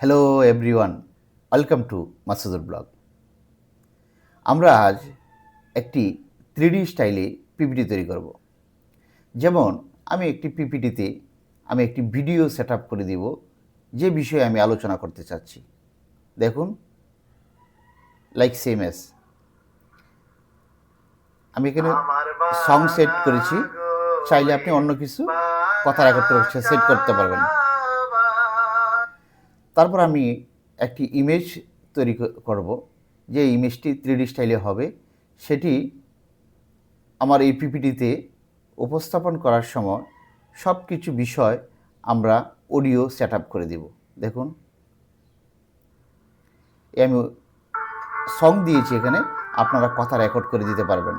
Hello everyone, welcome to Masudur blog. আমরা আজ একটি 3D স্টাইলে পিপিটি তৈরি করব। যেমন আমি একটি পিপিটিতে আমি একটি ভিডিও সেট আপ করে দিব, যে বিষয়ে আমি আলোচনা করতে চাচ্ছি। দেখুন, লাইক সেম এস আমি এখানে সং সেট করেছি। চাইলে আপনি অন্য কিছু কথা রেকর্ড করে সেট করতে পারবেন। তারপর আমি একটি ইমেজ তৈরি করব, যে ইমেজটি 3D স্টাইলে হবে। সেটি আমার এই পিপিটিতে উপস্থাপন করার সময় সব কিছু বিষয় আমরা অডিও সেট আপ করে দেব। দেখুন, আমি সং দিয়েছি, এখানে আপনারা কথা রেকর্ড করে দিতে পারবেন।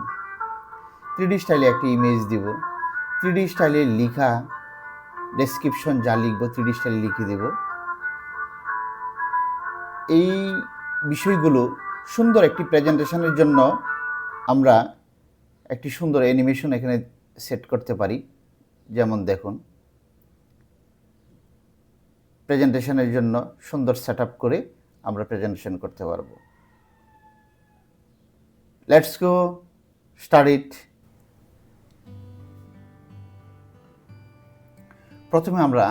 3D স্টাইলে একটি ইমেজ দিব। 3D স্টাইলে লেখা ডেসক্রিপশন যা লিখব 3D স্টাইলে লিখে দেব। এই বিষয়গুলো সুন্দর একটি প্রেজেন্টেশনের জন্য আমরা একটি সুন্দর অ্যানিমেশন এখানে সেট করতে পারি। যেমন দেখুন, প্রেজেন্টেশনের জন্য সুন্দর সেট আপ করে আমরা প্রেজেন্টেশন করতে পারবো। Let's go start it. প্রথমে আমরা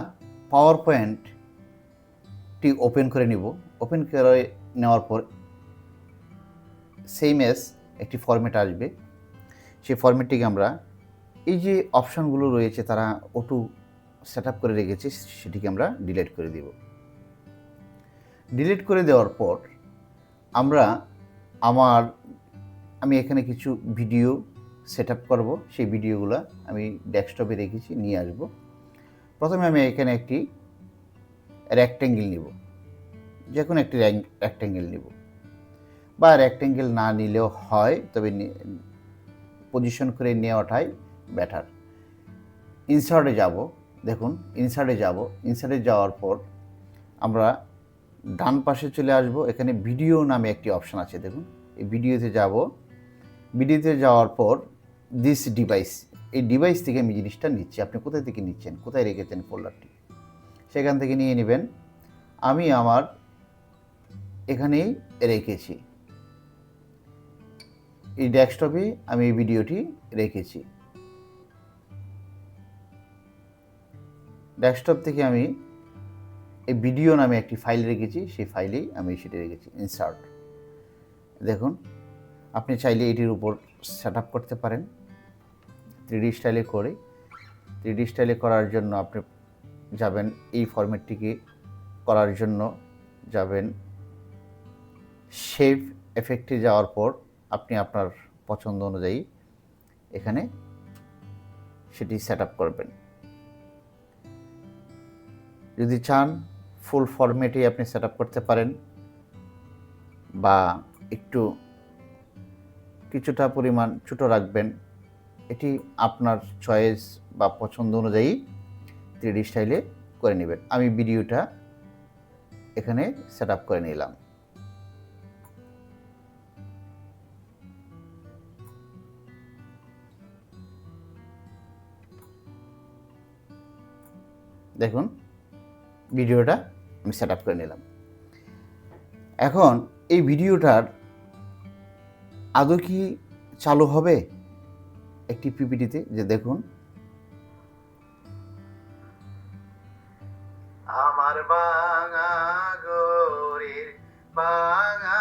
পাওয়ার পয়েন্টটি ওপেন করে নিব। ওপেন করে নেওয়ার পর সেম এস একটি ফরম্যাট আসবে। সেই ফরম্যাটটিকে আমরা এই যে অপশানগুলো রয়েছে তারা অটো সেট আপ করে রেখেছে, সেটিকে আমরা ডিলিট করে দিব। ডিলিট করে দেওয়ার পর আমি এখানে কিছু ভিডিও সেট আপ করবো। সেই ভিডিওগুলো আমি ডেস্কটপে রেখেছি, নিয়ে আসব। প্রথমে আমি এখানে একটি রেক্ট্যাঙ্গেল নিব, যে কোনো একটি রেক্ট্যাঙ্গেল নিব, বা রেক্ট্যাঙ্গেল না নিলেও হয়, তবে পজিশন করে নেওয়াটাই বেটার। ইনসার্টে যাব। দেখুন, ইনসার্টে যাওয়ার পর আমরা ডান পাশে চলে আসব। এখানে ভিডিও নামে একটি অপশান আছে, দেখুন। এই ভিডিওতে যাব। ভিডিওতে যাওয়ার পর দিস ডিভাইস, এই ডিভাইস থেকে আমি জিনিসটা নিচ্ছি। আপনি কোথায় থেকে নিচ্ছেন, কোথায় রেখেছেন ফোল্ডারটি, সেখান থেকে নিয়ে নেবেন। আমি আমার এখানেই রেখেছি, এই ডেস্কটপে আমি এই ভিডিওটি রেখেছি। ডেস্কটপ থেকে আমি এই ভিডিও নামে একটি ফাইল রেখেছি, সেই ফাইলেই আমি সেটা রেখেছি। ইনসার্ট, দেখুন, আপনি চাইলে এটির উপর সেট আপ করতে পারেন 3D স্টাইলে করে। 3D স্টাইলে করার জন্য আপনি যাবেন, এই ফরম্যাটটিকে করার জন্য যাবেন শেপ এফেক্টে। যাওয়ার পর আপনি আপনার পছন্দ অনুযায়ী এখানে সেটি সেট আপ করবেন। যদি চান ফুল ফরম্যাটে আপনি সেট আপ করতে পারেন, বা একটু কিছুটা পরিমাণ ছোটো রাখবেন। এটি আপনার চয়েস বা পছন্দ অনুযায়ী 3D স্টাইলে করে নেবেন। আমি ভিডিওটা এখানে সেট আপ করে নিলাম। দেখুন, ভিডিওটা আমি সেট আপ করে নিলাম। এখন এই ভিডিওটার আদৌ কি চালু হবে একটি পিপিটিতে? যে দেখুন, আমার বাঙা গরির বাঙা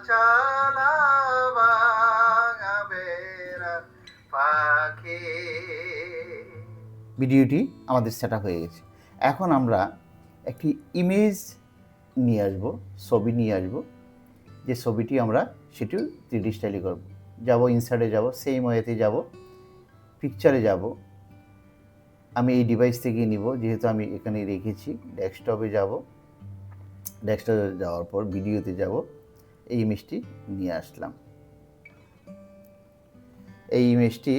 চালা বাঙা বেড়া পাখি, ভিডিওটি আমাদের সেট আপ হয়ে গেছে। এখন আমরা একটি ইমেজ নিয়ে আসব, ছবি নিয়ে আসব। যে ছবিটি আমরা সেটিও 3D স্টাইলে করব। যাব, ইনসার্টে যাব, সেম ওয়েতে যাব, পিকচারে যাব। আমি এই ডিভাইস থেকে নিব, যেহেতু আমি এখানে রেখেছি। ডেস্কটপে যাব, ডেস্কটপে যাওয়ার পর ভিডিওতে যাব, এই ইমেজটি নিয়ে আসলাম। এই ইমেজটি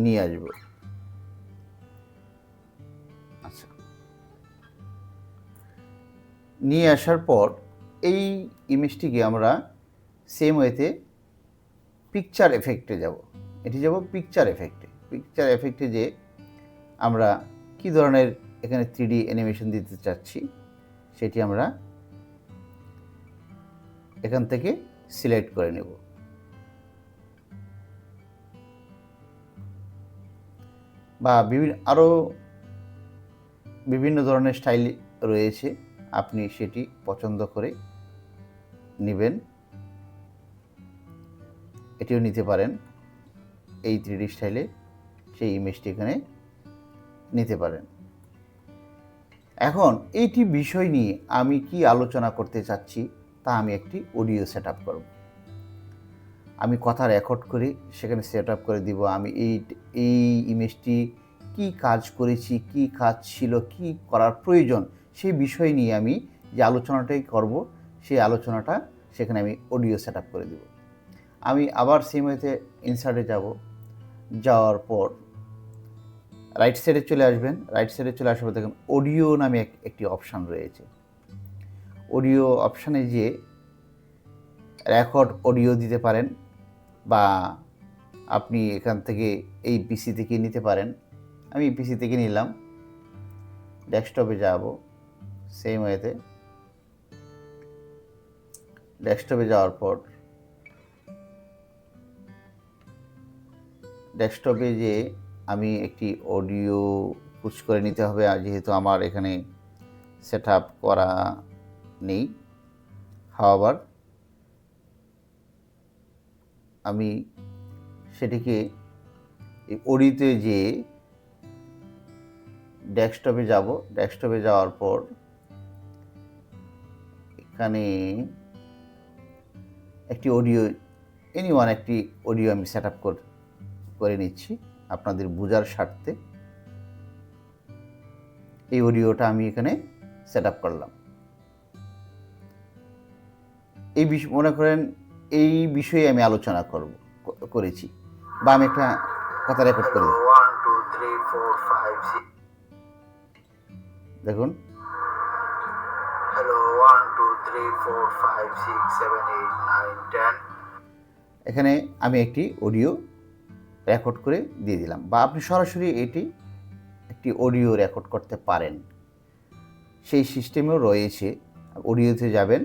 নিয়ে আসব। আচ্ছা, নিয়ে আসার পর এই ইমেজটিকে আমরা সেম ওয়েতে পিকচার এফেক্টে যাব। এটি যাব পিকচার এফেক্টে। পিকচার এফেক্টে যে আমরা কি ধরনের এখানে 3D অ্যানিমেশন দিতে চাচ্ছি সেটি আমরা এখান থেকে সিলেক্ট করে নেব। বা আরও বিভিন্ন ধরনের স্টাইল রয়েছে, আপনি সেটি পছন্দ করে নেবেন, এটিও নিতে পারেন। এই 3D স্টাইলে সেই ইমেজটি এখানে নিতে পারেন। এখন এইটি বিষয় নিয়ে আমি কি আলোচনা করতে চাচ্ছি তা আমি একটি অডিও সেট আপ করব। আমি কথা রেকর্ড করে সেখানে সেট আপ করে দিব। আমি এই ইমেজটি কি কাজ করেছি, কি কাজ ছিল, কি করার প্রয়োজন, সেই বিষয় নিয়ে আমি যে আলোচনাটাই করব, সেই আলোচনাটা সেখানে আমি অডিও সেট আপ করে দিব। আমি আবার সেম ওয়েতে ইনসার্টে যাব। যাওয়ার পর রাইট সাইডে চলে আসবেন। রাইট সাইডে চলে আসার পর দেখুন অডিও নামে একটি অপশান রয়েছে। অডিও অপশানে যে রেকর্ড অডিও দিতে পারেন, বা আপনি এখান থেকে এই পিসি থেকে নিতে পারেন। আমি এই পিসি থেকে নিলাম। ডেস্কটপে যাব, সেম ওয়েতে ডেস্কটপে যাওয়ার পর ডেস্কটপে যে আমি একটি অডিও পুশ করে নিতে হবে, যেহেতু আমার এখানে সেট আপ করা নেই। হাওয়ার আমি সেটিকে এই অডিওতে যে ডেস্কটপে যাব। ডেস্কটপে যাওয়ার পর এখানে একটি অডিও একটি অডিও আমি সেট আপ করে নিচ্ছি আপনাদের বোঝার স্বার্থে। এই অডিওটা আমি এখানে সেট আপ করলাম। এই মনে করেন এই বিষয়ে আমি আলোচনা করেছি, বা আমি একটা কথা রেকর্ড করি। দেখুন, হ্যালো 1 2 3 4 5 6 7 8 9 10। এখানে আমি একটি অডিও রেকর্ড করে দিয়ে দিলাম, বা আপনি সরাসরি একটি অডিও রেকর্ড করতে পারেন। সেই সিস্টেমেও রয়েছে। অডিওতে যাবেন,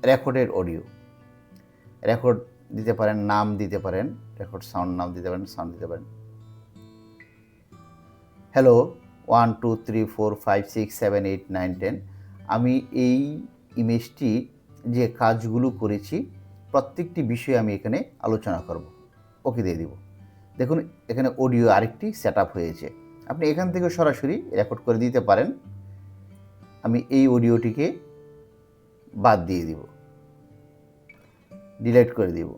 রেকর্ডের অডিও রেকর্ড দিতে পারেন, নাম দিতে পারেন, রেকর্ড সাউন্ড নাম দিতে পারেন, সাউন্ড দিতে পারেন। হ্যালো 1 2 3 4 5 6 7 8 9 10। আমি এই ইমেজটি যে কাজগুলো করেছি প্রত্যেকটি বিষয়ে আমি এখানে আলোচনা করব। ওকে দিয়ে দিব। দেখুন এখানে অডিও আরেকটি সেট আপ হয়েছে। আপনি এখান থেকে সরাসরি রেকর্ড করে দিতে পারেন। আমি এই অডিওটিকে বাদ দিয়ে দিব, ডিলিট করে দিব।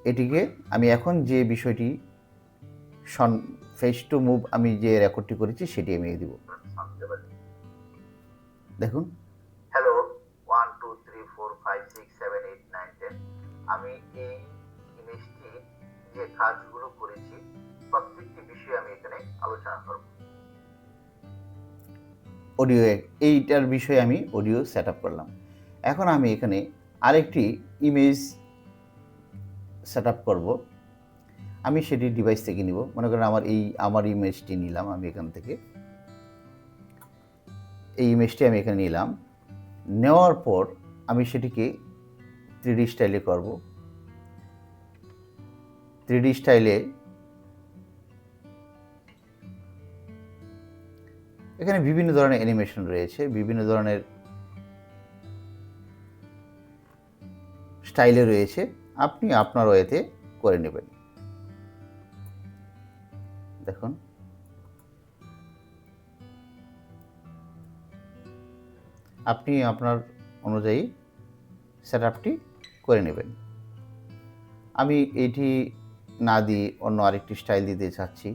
এটিকে আমি এখন যে বিষয়টি ফেস টু মুভ আমি যে রেকর্ডটি করেছি সেটি আমি দিব। দেখুন, হ্যালো 1 2 3 4 5 6 7 8 9 10। আমি এই ইমেজটি যে কাজগুলো করেছি প্রত্যেকটি বিষয়ে আমি এখানে আলোচনা করব। অডিও এইটার বিষয়ে আমি অডিও সেট আপ করলাম। এখন আমি এখানে আরেকটি ইমেজ সেট আপ করব। আমি সেটি ডিভাইস থেকে নিব। মনে করেন আমার ইমেজটি নিলাম আমি এখান থেকে। এই ইমেজটি আমি এখানে নিলাম। নেওয়ার পর আমি সেটিকে 3D স্টাইলে করব। 3D স্টাইলে এখানে বিভিন্ন ধরনের অ্যানিমেশন রয়েছে, বিভিন্ন ধরনের স্টাইলে রয়েছে। আপনি আপনার ওয়েতে করে নেবেন। দেখুন, আপনি আপনার অনুযায়ী সেট আপটি করে নেবেন। আমি এটি না দিয়ে অন্য আরেকটি স্টাইল দিতে চাচ্ছি,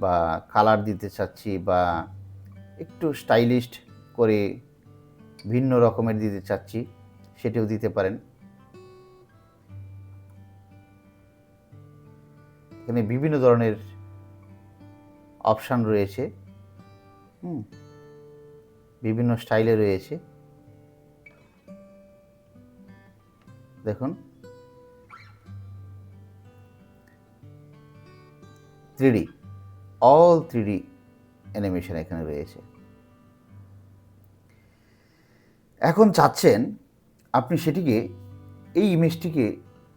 বা কালার দিতে চাচ্ছি, বা একটু স্টাইলিশড করে ভিন্ন রকমের দিতে চাচ্ছি, সেটিও দিতে পারেন। এখানে বিভিন্ন ধরনের অপশান রয়েছে, বিভিন্ন স্টাইলে রয়েছে। দেখুন, 3D অল 3D অ্যানিমেশন এখানে রয়েছে। এখন চাচ্ছেন আপনি সেটিকে, এই ইমেজটিকে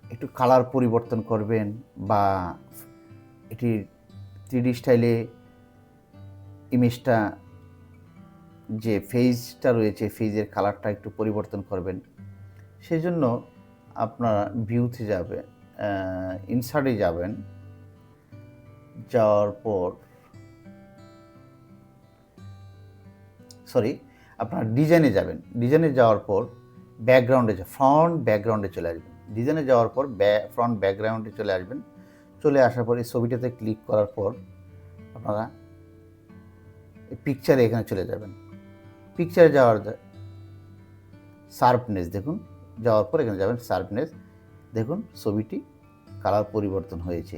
একটু কালার পরিবর্তন করবেন বা এটির 3D স্টাইলে ইমেজটা যে ফেজটা রয়েছে ফেজের কালারটা একটু পরিবর্তন করবেন। সেজন্য আপনারা ভিউতে যাবেন, ইনসার্টে যাবেন, যাওয়ার পর আপনার ডিজাইনে যাবেন। ডিজাইনে যাওয়ার পর ব্যাকগ্রাউন্ডে ফ্রন্ট ব্যাকগ্রাউন্ডে চলে আসবেন। ডিজাইনে যাওয়ার পর ফ্রন্ট ব্যাকগ্রাউন্ডে চলে আসবেন। চলে আসার পর এই ছবিটাতে ক্লিক করার পর আপনারা এই পিকচারে এখানে চলে যাবেন। পিকচারে যাওয়ার শার্পনেস দেখুন, যাওয়ার পর এখানে যাবেন শার্পনেস, দেখুন ছবিটি কালার পরিবর্তন হয়েছে।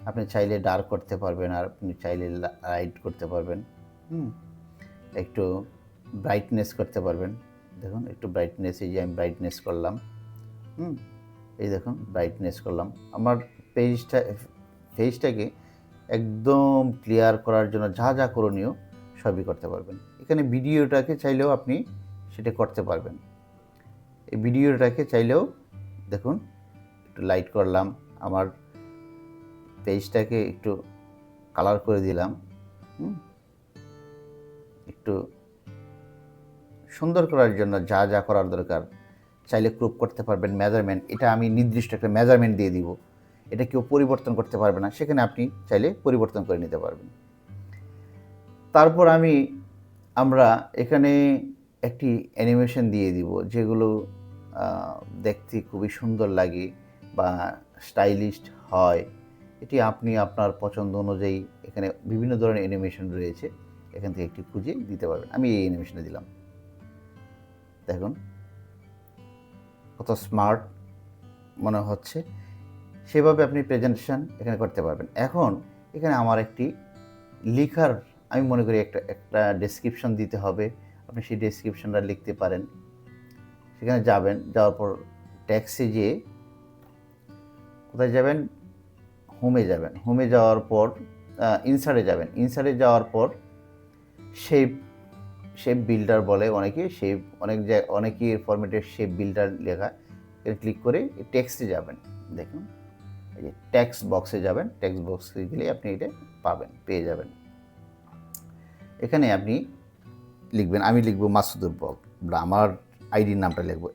আপনি চাইলে ডার্ক করতে পারবেন, আর আপনি চাইলে লাইট করতে পারবেন, একটু ব্রাইটনেস করতে পারবেন। দেখুন একটু ব্রাইটনেস, এই যে আমি ব্রাইটনেস করলাম, এই দেখুন ব্রাইটনেস করলাম। আমার ফেজটাকে একদম ক্লিয়ার করার জন্য যা যা করণীয় সবই করতে পারবেন। এখানে ভিডিওটাকে চাইলেও আপনি সেটা করতে পারবেন। এই ভিডিওটাকে চাইলেও দেখুন একটু লাইট করলাম, আমার পেজটাকে একটু কালার করে দিলাম, একটু সুন্দর করার জন্য যা যা করার দরকার চাইলে ক্রপ করতে পারবেন। মেজারমেন্ট, এটা আমি নির্দিষ্ট একটা মেজারমেন্ট দিয়ে দিব, এটা কেউ পরিবর্তন করতে পারবে না, সেখানে আপনি চাইলে পরিবর্তন করে নিতে পারবেন। তারপর আমরা এখানে একটি অ্যানিমেশন দিয়ে দিব, যেগুলো দেখতে খুবই সুন্দর লাগে বা স্টাইলিশ হয়। এটি আপনি আপনার পছন্দ অনুযায়ী এখানে বিভিন্ন ধরনের অ্যানিমেশন রয়েছে, এখান থেকে একটি খুঁজে দিতে পারবেন। আমি এই অ্যানিমেশনে দিলাম, দেখুন কত স্মার্ট মনে হচ্ছে। সেভাবে আপনি প্রেজেন্টেশন এখানে করতে পারবেন। এখন এখানে আমার একটি লেখার, আমি মনে করি একটা ডেসক্রিপশন দিতে হবে। আপনি সেই ডেসক্রিপশনটা লিখতে পারেন। সেখানে যাবেন, যাওয়ার পর ট্যাক্সে যেয়ে কোথায় যাবেন, হোমে যাবেন। হোমে যাওয়ার পর ইনসার্টে যাবেন। ইনসার্টে যাওয়ার পর শেপ বিল্ডার বলে অনেকে, অনেকের ফরম্যাটের শেপ বিল্ডার লেখা, এখানে ক্লিক করে টেক্সটে যাবেন। দেখুন এই যে টেক্সট বক্সে যাবেন, টেক্সট বক্সে গেলে আপনি এটা পেয়ে যাবেন। এখানে আপনি লিখবেন, আমি লিখব মাসুদুর ব্লগ, আমার আইডির নামটা লিখব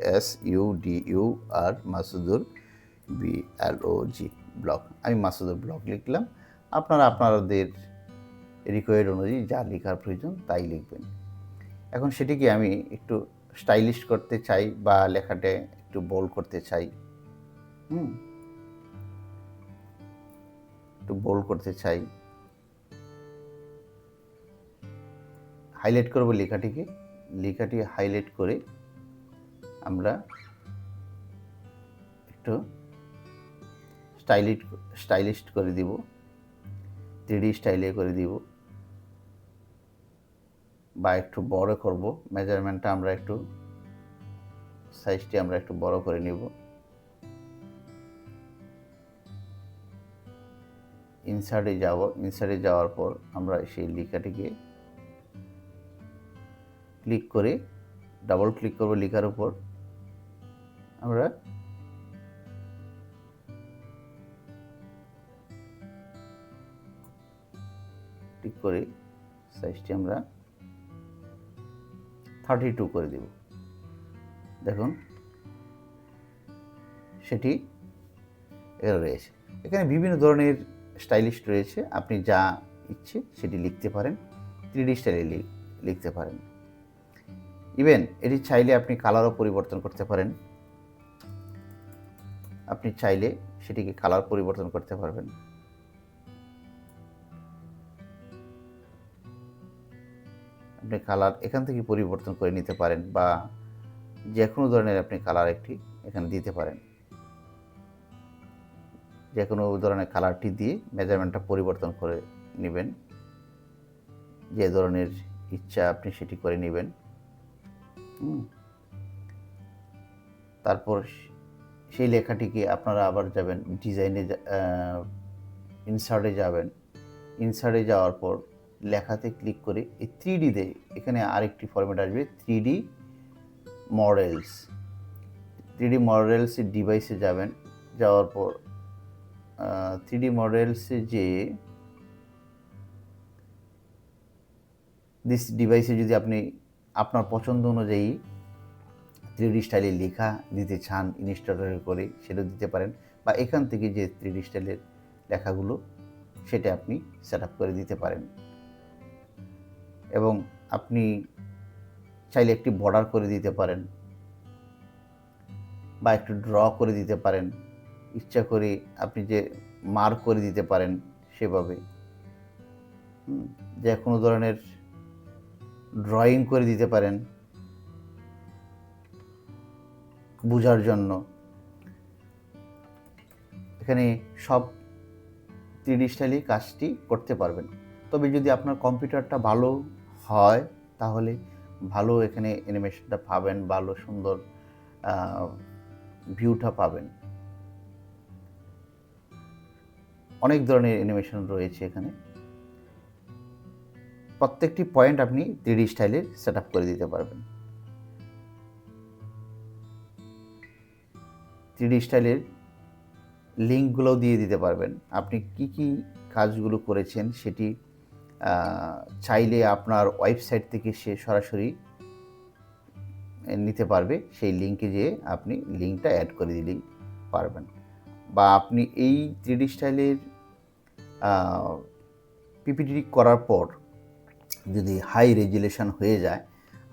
MASUDUR মাসুদুর BLOG ব্লগ। আমি মাসুদুর ব্লগ লিখলাম। আপনারা আপনাদের রিকোয়ার্ড অনুযায়ী যা লেখার প্রয়োজন তাই লিখবেন। এখন সেটিকে আমি একটু স্টাইলিশ করতে চাই বা লেখাটা একটু বোল্ড করতে চাই, একটু বোল্ড করতে চাই, হাইলাইট করব লেখাটি হাইলাইট করে আমরা একটু স্টাইলিশ করে দিব, 3D স্টাইলে করে দিব বা একটু বড় করব। মেজারমেন্টটা আমরা একটু সাইজটি আমরা একটু বড় করে নিব। ইনসার্টে যাওয়ার পর আমরা সেই লেখাটিকে ক্লিক করে ডাবল ক্লিক করব লেখার উপর। আমরা ক্লিক করে সাইজটি আমরা 32 করে দেব। দেখুন সেটি এখানে রয়েছে। এখানে বিভিন্ন ধরনের স্টাইলিশ রয়েছে, আপনি যা ইচ্ছে সেটি লিখতে পারেন, 3D স্টাইলে লিখতে পারেন। ইভেন এটি চাইলে আপনি কালারও পরিবর্তন করতে পারেন। আপনি চাইলে সেটিকে কালার পরিবর্তন করতে পারবেন। আপনি কালার এখান থেকে পরিবর্তন করে নিতে পারেন বা যে কোনো ধরনের আপনি কালার একটি এখানে দিতে পারেন। যে কোনো ধরনের কালারটি দিয়ে মেজারমেন্টটা পরিবর্তন করে নেবেন, যে ধরনের ইচ্ছা আপনি সেটি করে নেবেন। তারপর সেই লেখাটিকে আপনারা আবার যাবেন ডিজাইনে, ইনসার্টে যাবেন। ইনসার্টে যাওয়ার পর লেখাতে ক্লিক করে এই 3Dতে এখানে আরেকটি ফরম্যাট আসবে 3D মডেলস। 3D মডেলসের ডিভাইসে যাবেন, যাওয়ার পর 3D মডেলসে যে দিস ডিভাইসে যদি আপনি আপনার পছন্দ অনুযায়ী 3D স্টাইলে লেখা দিতে চান ইনস্টলের করে সেটা দিতে পারেন, বা এখান থেকে যে 3D স্টাইলের লেখাগুলো সেটা আপনি সেট আপ করে দিতে পারেন। এবং আপনি চাইলে একটি বর্ডার করে দিতে পারেন বা একটু ড্র করে দিতে পারেন, ইচ্ছা করে আপনি যে মার্ক করে দিতে পারেন সেভাবে, যে কোনো ধরনের ড্রয়িং করে দিতে পারেন বোঝার জন্য। এখানে সব 3D স্টাইলে কাজটি করতে পারবেন। তবে যদি আপনার কম্পিউটারটা ভালো হয় তাহলে ভালো এখানে অ্যানিমেশনটা পাবেন, ভালো সুন্দর ভিউটা পাবেন। অনেক ধরনের অ্যানিমেশন রয়েছে এখানে, প্রত্যেকটি পয়েন্ট আপনি 3D স্টাইলে সেট আপ করে দিতে পারবেন। 3D স্টাইলের লিঙ্কগুলোও দিয়ে দিতে পারবেন। আপনি কি কি কাজগুলো করেছেন সেটি চাইলে আপনার ওয়েবসাইট থেকে সে সরাসরি নিতে পারবে, সেই লিঙ্কে যেয়ে আপনি লিঙ্কটা অ্যাড করে দিলেই পারবেন। বা আপনি এই 3D স্টাইলের পিপিটি করার পর যদি হাই রেজুলেশন হয়ে যায়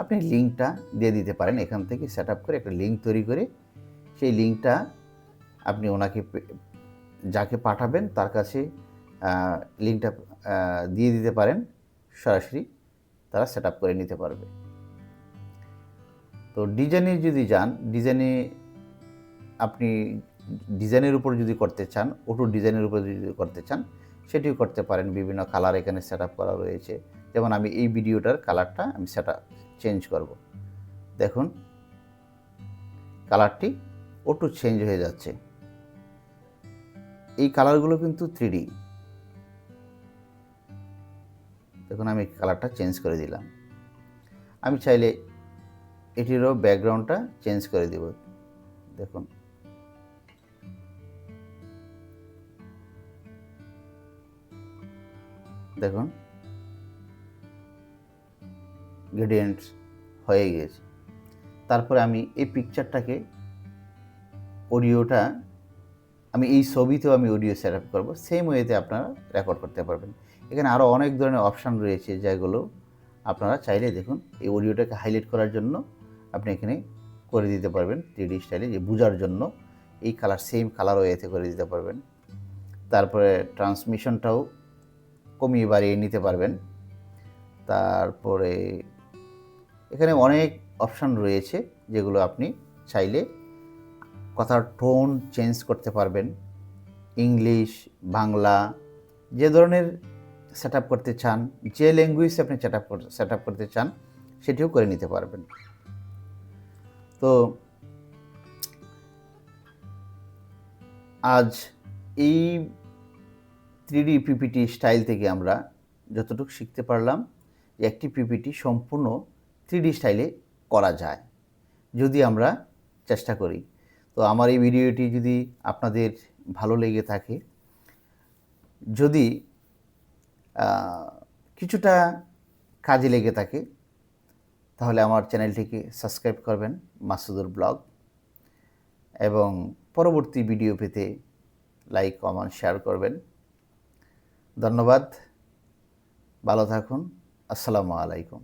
আপনি লিঙ্কটা দিয়ে দিতে পারেন। এখান থেকে সেট আপ করে একটা লিঙ্ক তৈরি করে সেই লিঙ্কটা আপনি ওনাকে যাকে পাঠাবেন তার কাছে লিঙ্কটা দিয়ে দিতে পারেন, সরাসরি তারা সেট আপ করে নিতে পারবে। তো ডিজাইনে যদি যান, ডিজাইনে আপনি ডিজাইনের উপর যদি করতে চান, অটো ডিজাইনের উপর যদি করতে চান সেটিও করতে পারেন। বিভিন্ন কালার এখানে সেট আপ করা রয়েছে। যেমন আমি এই ভিডিওটার কালারটা আমি চেঞ্জ করব, দেখুন কালারটি অটো চেঞ্জ হয়ে যাচ্ছে। এই কালারগুলো কিন্তু 3D। দেখুন আমি কালারটা চেঞ্জ করে দিলাম। আমি চাইলে এটিরও ব্যাকগ্রাউন্ডটা চেঞ্জ করে দেব। দেখুন দেখুন গ্রেডিয়েন্টস হয়ে গেছে। তারপরে আমি এই পিকচারটাকে অডিওটা আমি এই ছবিতেও আমি অডিও সেট আপ করবো, সেম ওয়েতে আপনারা রেকর্ড করতে পারবেন। এখানে আরও অনেক ধরনের অপশান রয়েছে যেগুলো আপনারা চাইলে দেখুন এই অডিওটাকে হাইলাইট করার জন্য আপনি এখানে করে দিতে পারবেন 3D স্টাইলে, যে বোঝার জন্য এই কালার সেম কালার ওয়েতে করে দিতে পারবেন। তারপরে ট্রান্সমিশনটাও কমিয়ে বাড়িয়ে নিতে পারবেন। তারপরে এখানে অনেক অপশান রয়েছে যেগুলো আপনি চাইলে কথার টোন চেঞ্জ করতে পারবেন, ইংলিশ, বাংলা, যে ধরনের সেট আপ করতে চান, যে ল্যাঙ্গুয়েজ আপনি সেট আপ করতে চান সেটিও করে নিতে পারবেন। তো আজ এই 3D পিপিটি স্টাইল থেকে আমরা যতটুকু শিখতে পারলাম যে একটি পিপিটি সম্পূর্ণ 3D স্টাইলে করা যায় যদি আমরা চেষ্টা করি। তো আমার এই ভিডিওটি যদি আপনাদের ভালো লেগে থাকে, যদি কিছুটা কাজে লেগে থাকে, তাহলে আমার চ্যানেলটিকে সাবস্ক্রাইব করবেন মাসুদুর ব্লগ, এবং পরবর্তী ভিডিও পেতে লাইক, কমেন্ট, শেয়ার করবেন। ধন্যবাদ, ভালো থাকুন, আসসালামু আলাইকুম।